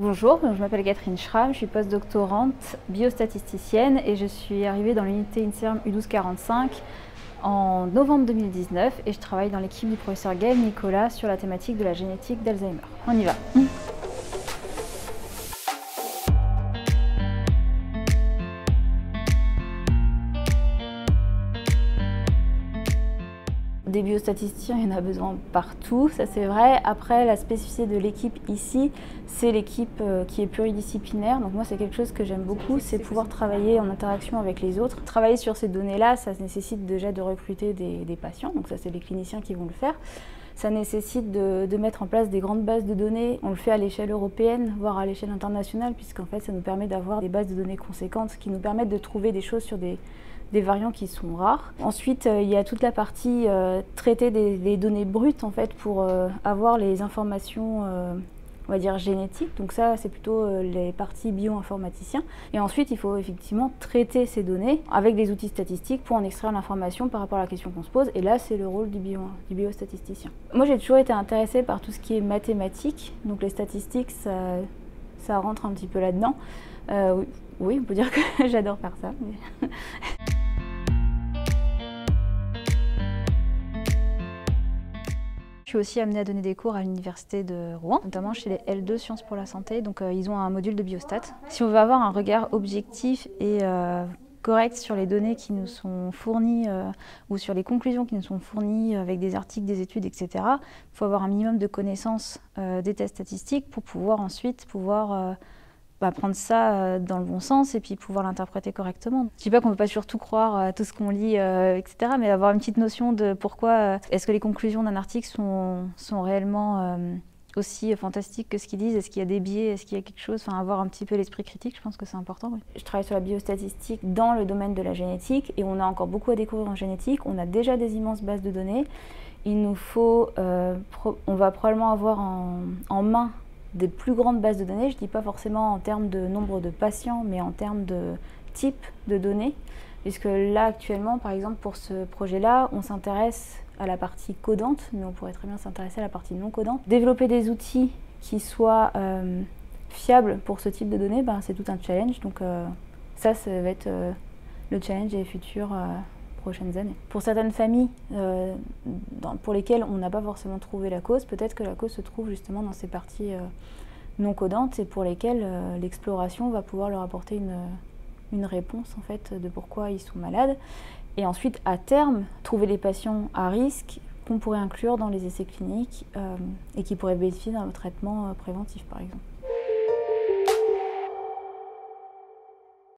Bonjour, je m'appelle Catherine Schramm, je suis postdoctorante biostatisticienne et je suis arrivée dans l'unité INSERM U1245 en novembre 2019 et je travaille dans l'équipe du professeur Gaël Nicolas sur la thématique de la génétique d'Alzheimer. On y va. Des biostatisticiens, il y en a besoin partout, ça c'est vrai. Après, la spécificité de l'équipe ici, c'est l'équipe qui est pluridisciplinaire. Donc moi, c'est quelque chose que j'aime beaucoup, c'est pouvoir travailler en interaction avec les autres. Travailler sur ces données-là, ça nécessite déjà de recruter des patients, donc ça c'est les cliniciens qui vont le faire. Ça nécessite de mettre en place des grandes bases de données. On le fait à l'échelle européenne, voire à l'échelle internationale, puisqu'en fait, ça nous permet d'avoir des bases de données conséquentes qui nous permettent de trouver des choses sur des variants qui sont rares. Ensuite, il y a toute la partie traiter des données brutes en fait, pour avoir les informations on va dire génétiques. Donc ça, c'est plutôt les parties bioinformaticiens. Et ensuite, il faut effectivement traiter ces données avec des outils statistiques pour en extraire l'information par rapport à la question qu'on se pose. Et là, c'est le rôle du biostatisticien. Moi, j'ai toujours été intéressée par tout ce qui est mathématiques. Donc les statistiques, ça rentre un petit peu là-dedans. Oui, on peut dire que j'adore faire ça. Mais... Je suis aussi amenée à donner des cours à l'université de Rouen, notamment chez les L2 Sciences pour la santé. Donc ils ont un module de biostat. Si on veut avoir un regard objectif et correct sur les données qui nous sont fournies ou sur les conclusions qui nous sont fournies avec des articles, des études, etc., il faut avoir un minimum de connaissances des tests statistiques pour pouvoir ensuite prendre ça dans le bon sens et puis pouvoir l'interpréter correctement. Je ne dis pas qu'on ne peut pas surtout croire tout ce qu'on lit, etc., mais avoir une petite notion de pourquoi est-ce que les conclusions d'un article sont réellement aussi fantastiques que ce qu'ils disent, est-ce qu'il y a des biais, est-ce qu'il y a quelque chose, enfin avoir un petit peu l'esprit critique, je pense que c'est important. Oui. Je travaille sur la biostatistique dans le domaine de la génétique et on a encore beaucoup à découvrir en génétique. On a déjà des immenses bases de données. Il nous faut, on va probablement avoir en main des plus grandes bases de données, je ne dis pas forcément en termes de nombre de patients, mais en termes de type de données, puisque là actuellement, par exemple pour ce projet-là, on s'intéresse à la partie codante, mais on pourrait très bien s'intéresser à la partie non codante. Développer des outils qui soient fiables pour ce type de données, c'est tout un challenge, donc ça va être le challenge des futures prochaines années. Pour certaines familles pour lesquelles on n'a pas forcément trouvé la cause, peut-être que la cause se trouve justement dans ces parties non codantes et pour lesquelles l'exploration va pouvoir leur apporter une réponse en fait de pourquoi ils sont malades. Et ensuite, à terme, trouver les patients à risque qu'on pourrait inclure dans les essais cliniques et qui pourraient bénéficier d'un traitement préventif par exemple.